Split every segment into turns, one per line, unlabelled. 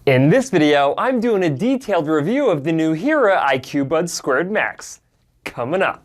In this video, I'm doing a detailed review of the new Hera IQ Buds Squared Max. Coming up.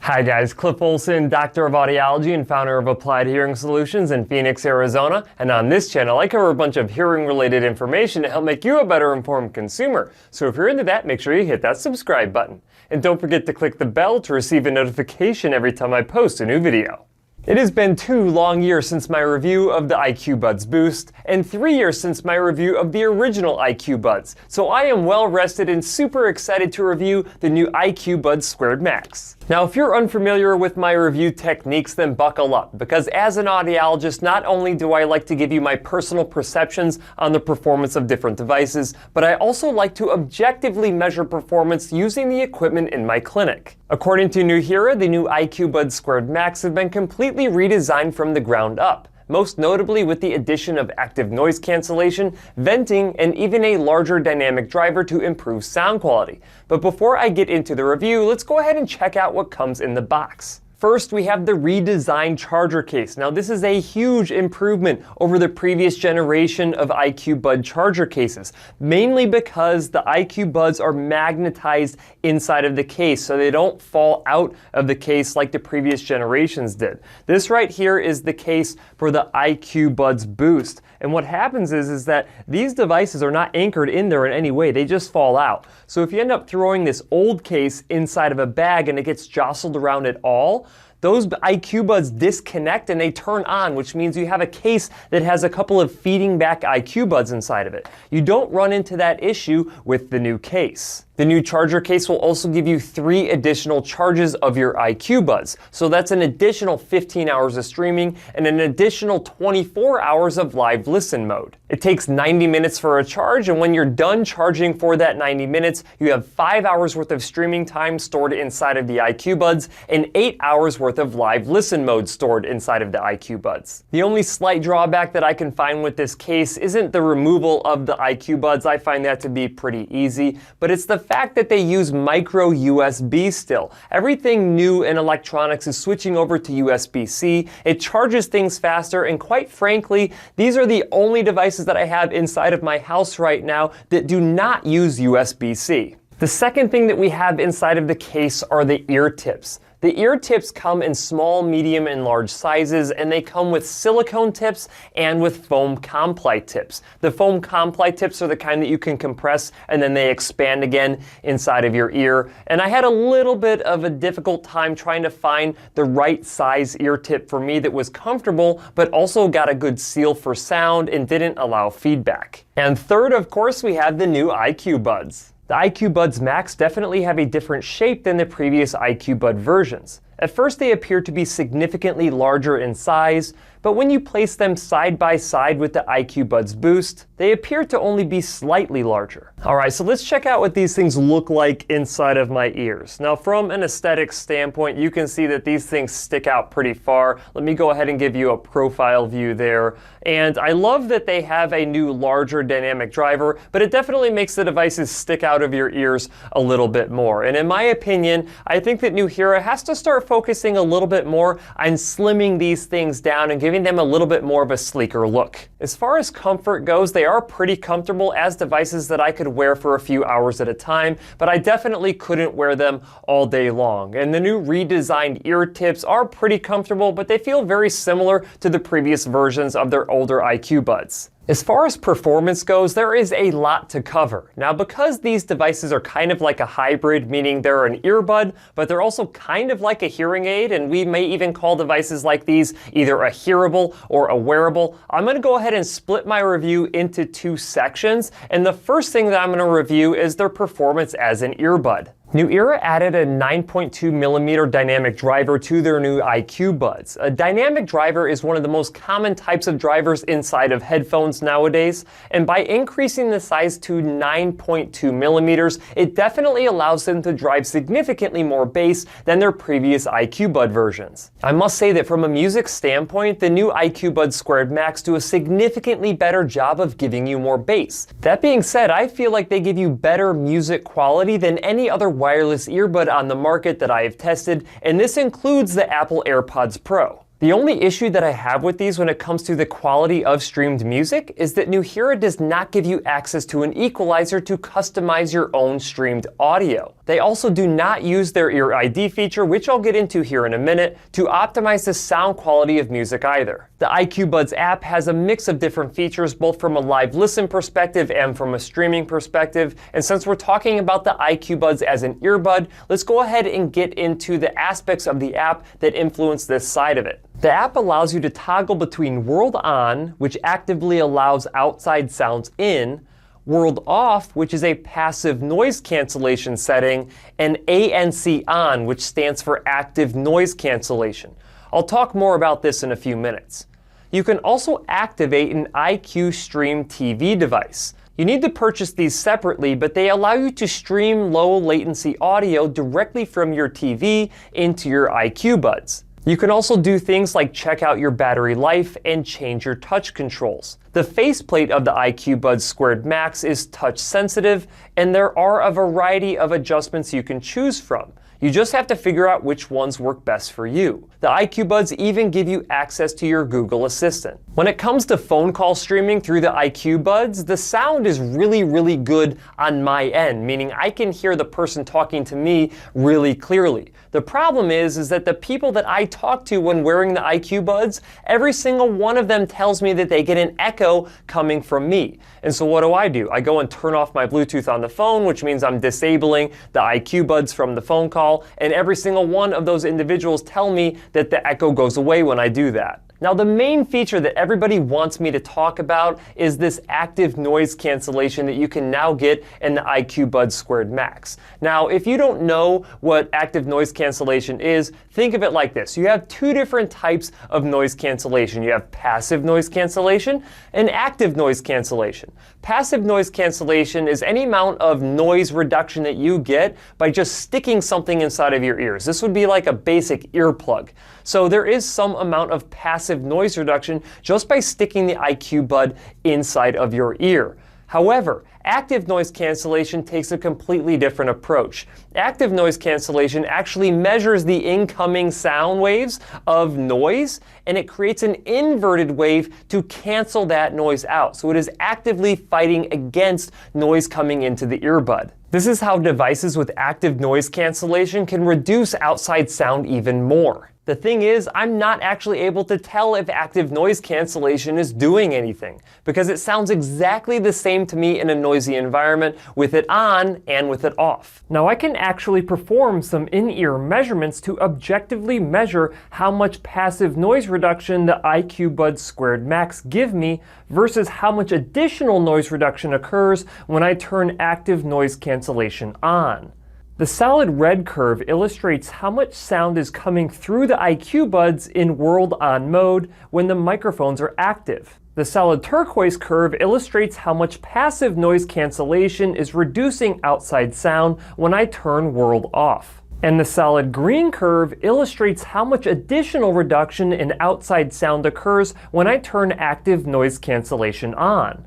Hi guys, Cliff Olson, Doctor of Audiology and founder of Applied Hearing Solutions in Phoenix, Arizona. And on this channel, I cover a bunch of hearing-related information to help make you a better informed consumer. So if you're into that, make sure you hit that subscribe button. And don't forget to click the bell to receive a notification every time I post a new video. It has been 2 long years since my review of the IQ Buds Boost, and 3 years since my review of the original IQ Buds, so I am well rested and super excited to review the new IQ Buds Squared Max. Now if you're unfamiliar with my review techniques, then buckle up, because as an audiologist, not only do I like to give you my personal perceptions on the performance of different devices, but I also like to objectively measure performance using the equipment in my clinic. According to New Hera, the new IQ Buds Squared Max have been completely redesigned from the ground up, most notably with the addition of active noise cancellation, venting, and even a larger dynamic driver to improve sound quality. But before I get into the review, let's go ahead and check out what comes in the box. First, we have the redesigned charger case. Now this is a huge improvement over the previous generation of IQ Bud charger cases, mainly because the IQ Buds are magnetized inside of the case so they don't fall out of the case like the previous generations did. This right here is the case for the IQ Buds Boost. And what happens is that these devices are not anchored in there in any way, they just fall out. So if you end up throwing this old case inside of a bag and it gets jostled around at all, those IQ Buds disconnect and they turn on, which means you have a case that has a couple of feeding back IQ Buds inside of it. You don't run into that issue with the new case. The new charger case will also give you 3 additional charges of your IQ Buds. So that's an additional 15 hours of streaming and an additional 24 hours of live listen mode. It takes 90 minutes for a charge, and when you're done charging for that 90 minutes, you have 5 hours worth of streaming time stored inside of the IQ Buds and 8 hours worth of live listen mode stored inside of the IQ Buds. The only slight drawback that I can find with this case isn't the removal of the IQ Buds. I find that to be pretty easy, but it's the fact that they use micro USB still. Everything new in electronics is switching over to USB-C. It charges things faster, and quite frankly, these are the only devices that I have inside of my house right now that do not use USB-C. The second thing that we have inside of the case are the ear tips. The ear tips come in small, medium, and large sizes, and they come with silicone tips and with foam Complite tips. The foam Complite tips are the kind that you can compress and then they expand again inside of your ear. And I had a little bit of a difficult time trying to find the right size ear tip for me that was comfortable, but also got a good seal for sound and didn't allow feedback. And third, of course, we have the new IQ Buds. The IQ Buds Max definitely have a different shape than the previous IQ Bud versions. At first they appear to be significantly larger in size, but when you place them side by side with the IQ Buds Boost, they appear to only be slightly larger. Alright, so let's check out what these things look like inside of my ears. Now from an aesthetic standpoint, you can see that these things stick out pretty far. Let me go ahead and give you a profile view there. And I love that they have a new larger dynamic driver, but it definitely makes the devices stick out of your ears a little bit more. And in my opinion, I think that New Hera has to start focusing a little bit more on slimming these things down and giving them a little bit more of a sleeker look. As far as comfort goes, they are pretty comfortable as devices that I could wear for a few hours at a time, but I definitely couldn't wear them all day long. And the new redesigned ear tips are pretty comfortable, but they feel very similar to the previous versions of their older IQ Buds. As far as performance goes, there is a lot to cover. Now, because these devices are kind of like a hybrid, meaning they're an earbud, but they're also kind of like a hearing aid, and we may even call devices like these either a hearable or a wearable, I'm going to go ahead and split my review into 2 sections. And the first thing that I'm going to review is their performance as an earbud. New Hera added a 9.2mm dynamic driver to their new IQ Buds. A dynamic driver is one of the most common types of drivers inside of headphones nowadays, and by increasing the size to 9.2mm, it definitely allows them to drive significantly more bass than their previous IQ Bud versions. I must say that from a music standpoint, the new IQ Buds Squared Max do a significantly better job of giving you more bass. That being said, I feel like they give you better music quality than any other wireless earbud on the market that I have tested, and this includes the Apple AirPods Pro. The only issue that I have with these when it comes to the quality of streamed music is that Nuheara does not give you access to an equalizer to customize your own streamed audio. They also do not use their Ear ID feature, which I'll get into here in a minute, to optimize the sound quality of music either. The iQ Buds app has a mix of different features, both from a live listen perspective and from a streaming perspective. And since we're talking about the iQ Buds as an earbud, let's go ahead and get into the aspects of the app that influence this side of it. The app allows you to toggle between World On, which actively allows outside sounds in, World Off, which is a passive noise cancellation setting, and ANC On, which stands for active noise cancellation. I'll talk more about this in a few minutes. You can also activate an iQ Stream TV device. You need to purchase these separately, but they allow you to stream low latency audio directly from your TV into your iQ Buds. You can also do things like check out your battery life and change your touch controls. The faceplate of the iQ Buds Squared Max is touch sensitive, and there are a variety of adjustments you can choose from. You just have to figure out which ones work best for you. The iQ Buds even give you access to your Google Assistant. When it comes to phone call streaming through the iQ Buds, the sound is really good on my end, meaning I can hear the person talking to me really clearly. The problem is that the people that I talk to when wearing the iQ Buds, every single one of them tells me that they get an echo coming from me. And so what do? I go and turn off my Bluetooth on the phone, which means I'm disabling the iQ Buds from the phone call, and every single one of those individuals tell me that the echo goes away when I do that. Now, the main feature that everybody wants me to talk about is this active noise cancellation that you can now get in the iQ Buds Squared Max. Now, if you don't know what active noise cancellation is, think of it like this. You have two different types of noise cancellation. You have passive noise cancellation and active noise cancellation. Passive noise cancellation is any amount of noise reduction that you get by just sticking something inside of your ears. This would be like a basic earplug. So there is some amount of passive noise reduction just by sticking the iQ Bud inside of your ear. However, active noise cancellation takes a completely different approach. Active noise cancellation actually measures the incoming sound waves of noise, and it creates an inverted wave to cancel that noise out. So it is actively fighting against noise coming into the earbud. This is how devices with active noise cancellation can reduce outside sound even more. The thing is, I'm not actually able to tell if active noise cancellation is doing anything, because it sounds exactly the same to me in a noisy environment with it on and with it off. Now, I can actually perform some in-ear measurements to objectively measure how much passive noise reduction the iQ Buds Squared Max give me versus how much additional noise reduction occurs when I turn active noise cancellation on. The solid red curve illustrates how much sound is coming through the iQ Buds in World On mode when the microphones are active. The solid turquoise curve illustrates how much passive noise cancellation is reducing outside sound when I turn World Off. And the solid green curve illustrates how much additional reduction in outside sound occurs when I turn active noise cancellation on.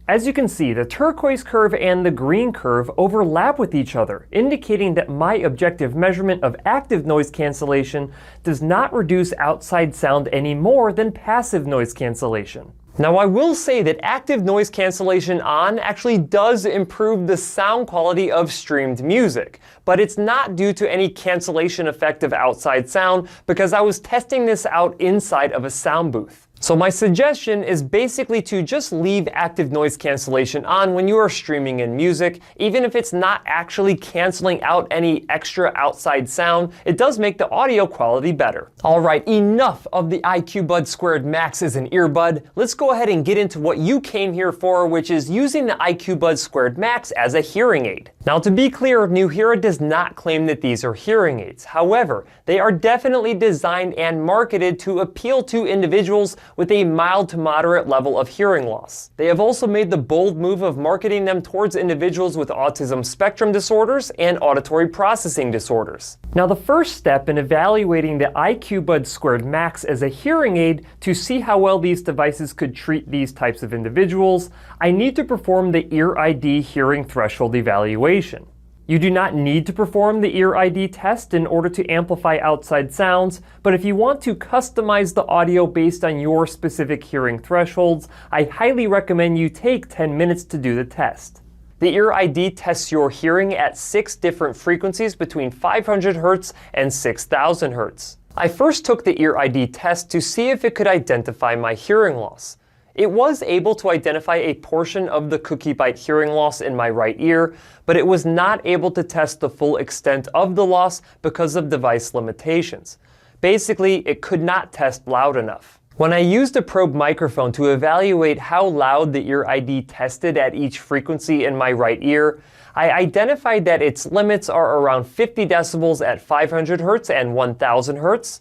As you can see, the turquoise curve and the green curve overlap with each other, indicating that my objective measurement of active noise cancellation does not reduce outside sound any more than passive noise cancellation. Now, I will say that active noise cancellation on actually does improve the sound quality of streamed music, but it's not due to any cancellation effect of outside sound because I was testing this out inside of a sound booth. So my suggestion is basically to just leave active noise cancellation on when you are streaming in music. Even if it's not actually canceling out any extra outside sound, it does make the audio quality better. All right, enough of the iQ Buds Squared Max as an earbud. Let's go ahead and get into what you came here for, which is using the iQ Buds Squared Max as a hearing aid. Now, to be clear, Nuheara does not claim that these are hearing aids. However, they are definitely designed and marketed to appeal to individuals with a mild to moderate level of hearing loss. They have also made the bold move of marketing them towards individuals with autism spectrum disorders and auditory processing disorders. Now, the first step in evaluating the iQ Buds Squared Max as a hearing aid to see how well these devices could treat these types of individuals, I need to perform the Ear ID hearing threshold evaluation. You do not need to perform the ear ID test in order to amplify outside sounds, but if you want to customize the audio based on your specific hearing thresholds, I highly recommend you take 10 minutes to do the test. The ear ID tests your hearing at 6 different frequencies between 500 Hz and 6000 Hz. I first took the ear ID test to see if it could identify my hearing loss. It was able to identify a portion of the cookie bite hearing loss in my right ear, but it was not able to test the full extent of the loss because of device limitations. Basically, it could not test loud enough. When I used a probe microphone to evaluate how loud the ear ID tested at each frequency in my right ear, I identified that its limits are around 50 decibels at 500 Hz and 1000 Hz,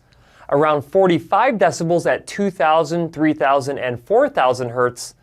around 45 decibels at 2000, 3000, and 4000 Hz,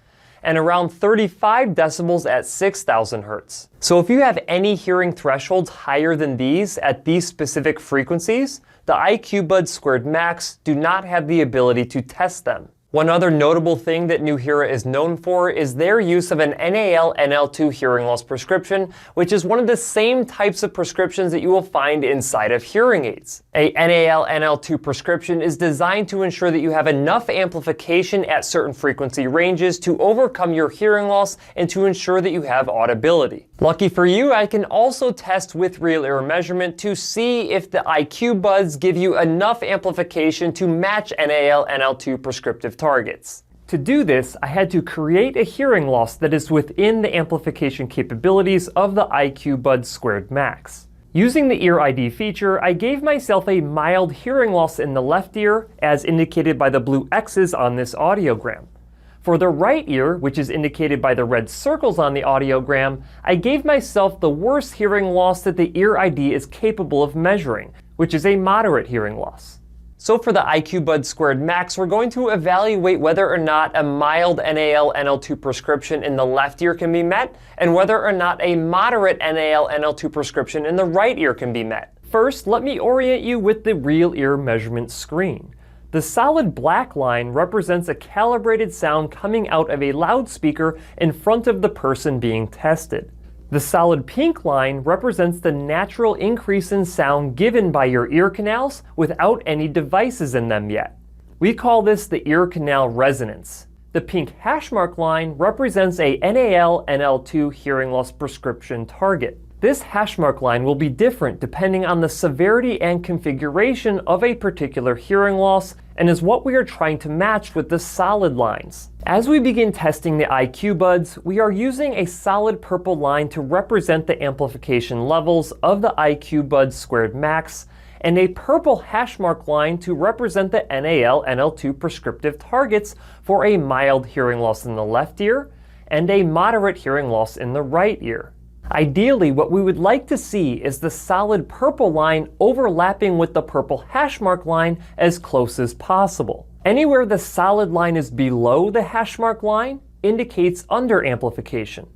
and around 35 decibels at 6000 Hz. So if you have any hearing thresholds higher than these at these specific frequencies, the IQ Buds Squared Max do not have the ability to test them. One other notable thing that Nuheara is known for is their use of an NAL-NL2 hearing loss prescription, which is one of the same types of prescriptions that you will find inside of hearing aids. A NAL-NL2 prescription is designed to ensure that you have enough amplification at certain frequency ranges to overcome your hearing loss and to ensure that you have audibility. Lucky for you, I can also test with real ear measurement to see if the IQ Buds give you enough amplification to match NAL-NL2 prescriptive targets. To do this, I had to create a hearing loss that is within the amplification capabilities of the IQ Buds Squared Max. Using the ear ID feature, I gave myself a mild hearing loss in the left ear, as indicated by the blue X's on this audiogram. For the right ear, which is indicated by the red circles on the audiogram, I gave myself the worst hearing loss that the ear ID is capable of measuring, which is a moderate hearing loss. So for the IQ Buds Squared Max, we're going to evaluate whether or not a mild NAL-NL2 prescription in the left ear can be met, and whether or not a moderate NAL-NL2 prescription in the right ear can be met. First, let me orient you with the real ear measurement screen. The solid black line represents a calibrated sound coming out of a loudspeaker in front of the person being tested. The solid pink line represents the natural increase in sound given by your ear canals without any devices in them yet. We call this the ear canal resonance. The pink hashmark line represents a NAL-NL2 hearing loss prescription target. This hashmark line will be different depending on the severity and configuration of a particular hearing loss, and is what we are trying to match with the solid lines. As we begin testing the IQ Buds, we are using a solid purple line to represent the amplification levels of the IQ Buds Squared Max, and a purple hashmark line to represent the NAL-NL2 prescriptive targets for a mild hearing loss in the left ear and a moderate hearing loss in the right ear. Ideally, what we would like to see is the solid purple line overlapping with the purple hashmark line as close as possible. Anywhere the solid line is below the hashmark line indicates underamplification.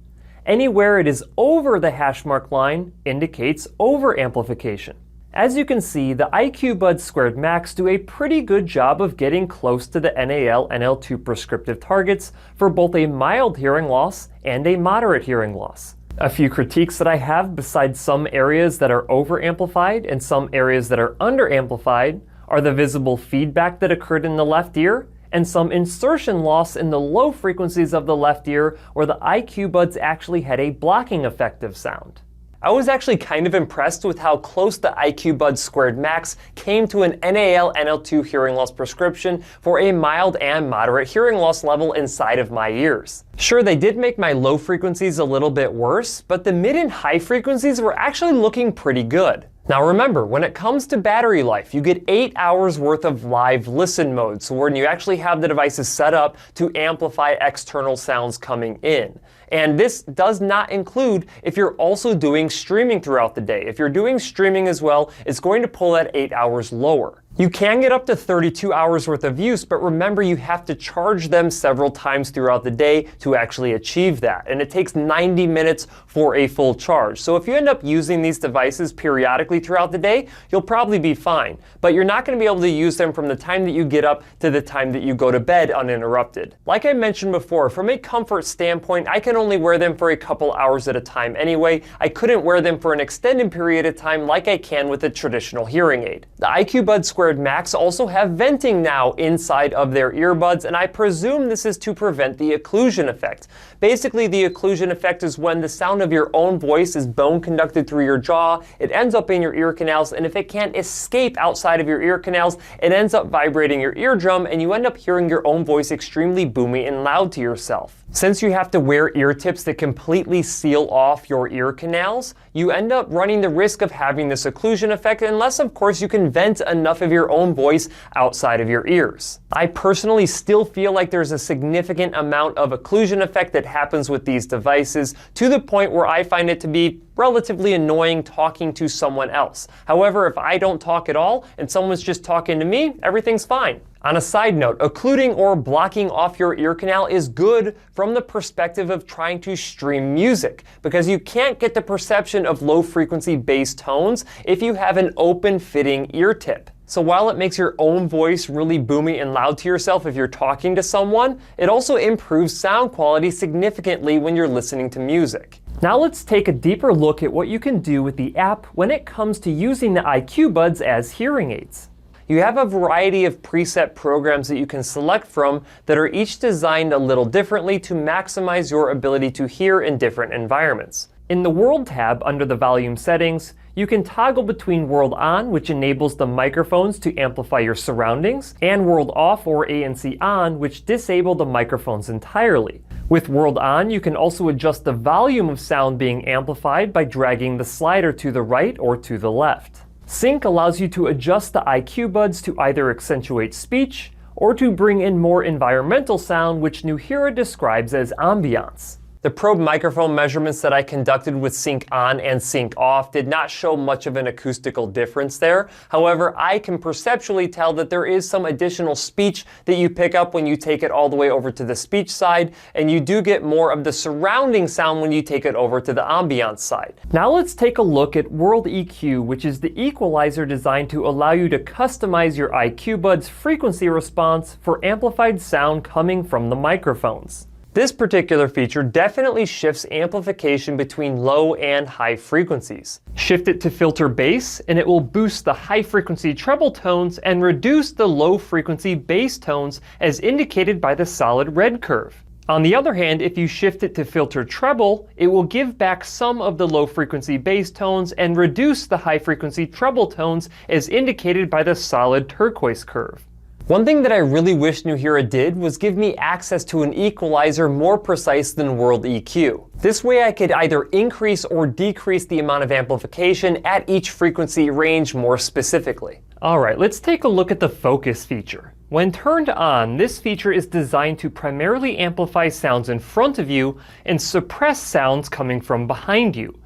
Anywhere it is over the hashmark line indicates overamplification. As you can see, the IQ Buds Squared Max do a pretty good job of getting close to the NAL-NL2 prescriptive targets for both a mild hearing loss and a moderate hearing loss. A few critiques that I have, besides some areas that are overamplified and some areas that are underamplified, are the visible feedback that occurred in the left ear and some insertion loss in the low frequencies of the left ear where the IQ Buds actually had a blocking effect of sound. I was actually kind of impressed with how close the IQ Buds Squared Max came to an NAL-NL2 hearing loss prescription for a mild and moderate hearing loss level inside of my ears. Sure, they did make my low frequencies a little bit worse, but the mid and high frequencies were actually looking pretty good. Now remember, when it comes to battery life, you get 8 hours worth of live listen mode, so when you actually have the devices set up to amplify external sounds coming in. And this does not include if you're also doing streaming throughout the day. If you're doing streaming as well, it's going to pull that 8 hours lower. You can get up to 32 hours worth of use, but remember you have to charge them several times throughout the day to actually achieve that. And it takes 90 minutes for a full charge. So if you end up using these devices periodically throughout the day, you'll probably be fine. But you're not going to be able to use them from the time that you get up to the time that you go to bed uninterrupted. Like I mentioned before, from a comfort standpoint, I can only wear them for a couple hours at a time anyway. I couldn't wear them for an extended period of time like I can with a traditional hearing aid. The IQ Buds Squared Max also have venting now inside of their earbuds, and I presume this is to prevent the occlusion effect. Basically, the occlusion effect is when the sound of your own voice is bone conducted through your jaw, it ends up in your ear canals, and if it can't escape outside of your ear canals, it ends up vibrating your eardrum, and you end up hearing your own voice extremely boomy and loud to yourself. Since you have to wear ear tips that completely seal off your ear canals, you end up running the risk of having this occlusion effect unless, of course, you can vent enough of your own voice outside of your ears. I personally still feel like there's a significant amount of occlusion effect that happens with these devices, to the point where I find it to be relatively annoying talking to someone else. However, if I don't talk at all and someone's just talking to me, everything's fine. On a side note, occluding or blocking off your ear canal is good from the perspective of trying to stream music, because you can't get the perception of low frequency bass tones if you have an open fitting ear tip. So while it makes your own voice really boomy and loud to yourself if you're talking to someone, it also improves sound quality significantly when you're listening to music. Now let's take a deeper look at what you can do with the app when it comes to using the IQ Buds as hearing aids. You have a variety of preset programs that you can select from that are each designed a little differently to maximize your ability to hear in different environments. In the World tab under the volume settings, you can toggle between World On, which enables the microphones to amplify your surroundings, and World Off or ANC On, which disable the microphones entirely. With World On, you can also adjust the volume of sound being amplified by dragging the slider to the right or to the left. Sync allows you to adjust the IQ Buds to either accentuate speech or to bring in more environmental sound, which Nuheara describes as ambiance. The probe microphone measurements that I conducted with Sync On and Sync Off did not show much of an acoustical difference there. However, I can perceptually tell that there is some additional speech that you pick up when you take it all the way over to the speech side, and you do get more of the surrounding sound when you take it over to the ambiance side. Now let's take a look at World EQ, which is the equalizer designed to allow you to customize your IQ Buds frequency response for amplified sound coming from the microphones. This particular feature definitely shifts amplification between low and high frequencies. Shift it to filter bass and it will boost the high frequency treble tones and reduce the low frequency bass tones as indicated by the solid red curve. On the other hand, if you shift it to filter treble, it will give back some of the low frequency bass tones and reduce the high frequency treble tones as indicated by the solid turquoise curve. One thing that I really wish Nuheara did was give me access to an equalizer more precise than World EQ. This way I could either increase or decrease the amount of amplification at each frequency range more specifically. Alright, let's take a look at the focus feature. When turned on, this feature is designed to primarily amplify sounds in front of you and suppress sounds coming from behind you.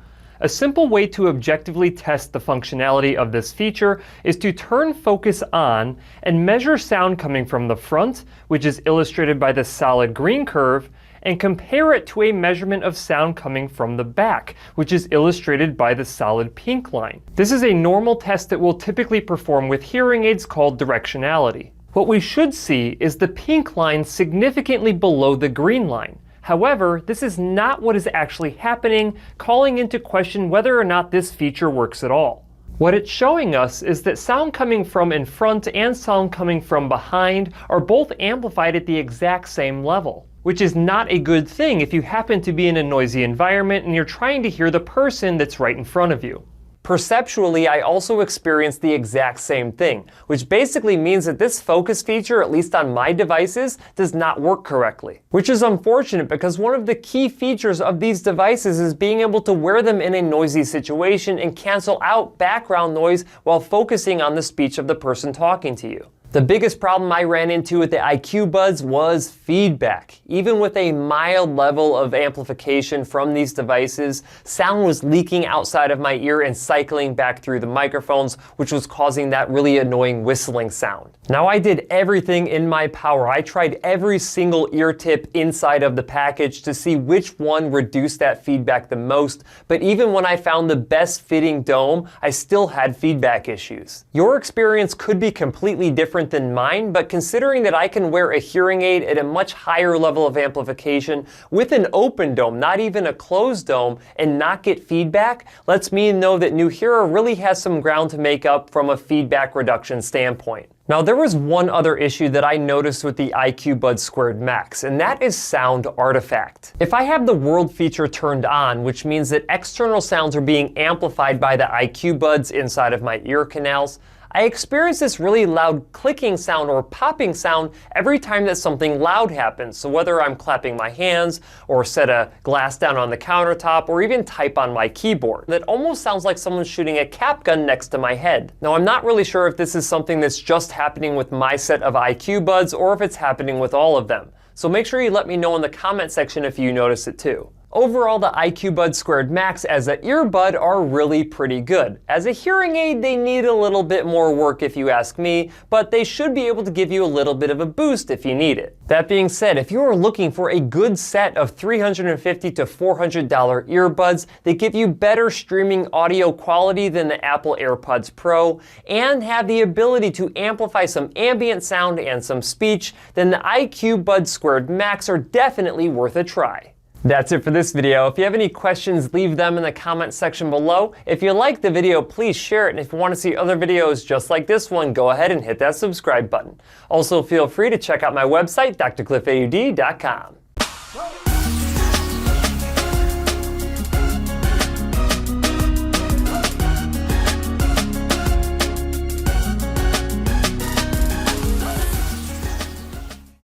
A simple way to objectively test the functionality of this feature is to turn focus on and measure sound coming from the front, which is illustrated by the solid green curve, and compare it to a measurement of sound coming from the back, which is illustrated by the solid pink line. This is a normal test that we'll typically perform with hearing aids called directionality. What we should see is the pink line significantly below the green line. However, this is not what is actually happening, calling into question whether or not this feature works at all. What it's showing us is that sound coming from in front and sound coming from behind are both amplified at the exact same level, which is not a good thing if you happen to be in a noisy environment and you're trying to hear the person that's right in front of you. Perceptually, I also experienced the exact same thing, which basically means that this focus feature, at least on my devices, does not work correctly. Which is unfortunate because one of the key features of these devices is being able to wear them in a noisy situation and cancel out background noise while focusing on the speech of the person talking to you. The biggest problem I ran into with the IQ Buds was feedback. Even with a mild level of amplification from these devices, sound was leaking outside of my ear and cycling back through the microphones, which was causing that really annoying whistling sound. Now, I did everything in my power. I tried every single ear tip inside of the package to see which one reduced that feedback the most, but even when I found the best fitting dome, I still had feedback issues. Your experience could be completely different than mine, but considering that I can wear a hearing aid at a much higher level of amplification with an open dome, not even a closed dome, and not get feedback, lets me know that Nuheara really has some ground to make up from a feedback reduction standpoint. Now, there was one other issue that I noticed with the IQ Buds Squared Max, and that is sound artifact. If I have the world feature turned on, which means that external sounds are being amplified by the IQ Buds inside of my ear canals, I experience this really loud clicking sound or popping sound every time that something loud happens. So whether I'm clapping my hands or set a glass down on the countertop or even type on my keyboard, that almost sounds like someone's shooting a cap gun next to my head. Now, I'm not really sure if this is something that's just happening with my set of IQ Buds or if it's happening with all of them. So make sure you let me know in the comment section if you notice it too. Overall, the IQ Buds Squared Max as an earbud are really pretty good. As a hearing aid, they need a little bit more work if you ask me, but they should be able to give you a little bit of a boost if you need it. That being said, if you are looking for a good set of $350 to $400 earbuds that give you better streaming audio quality than the Apple AirPods Pro and have the ability to amplify some ambient sound and some speech, then the IQ Buds Squared Max are definitely worth a try. That's it for this video. If you have any questions, leave them in the comment section below. If you liked the video, please share it. And if you want to see other videos just like this one, go ahead and hit that subscribe button. Also, feel free to check out my website, drcliffAUD.com.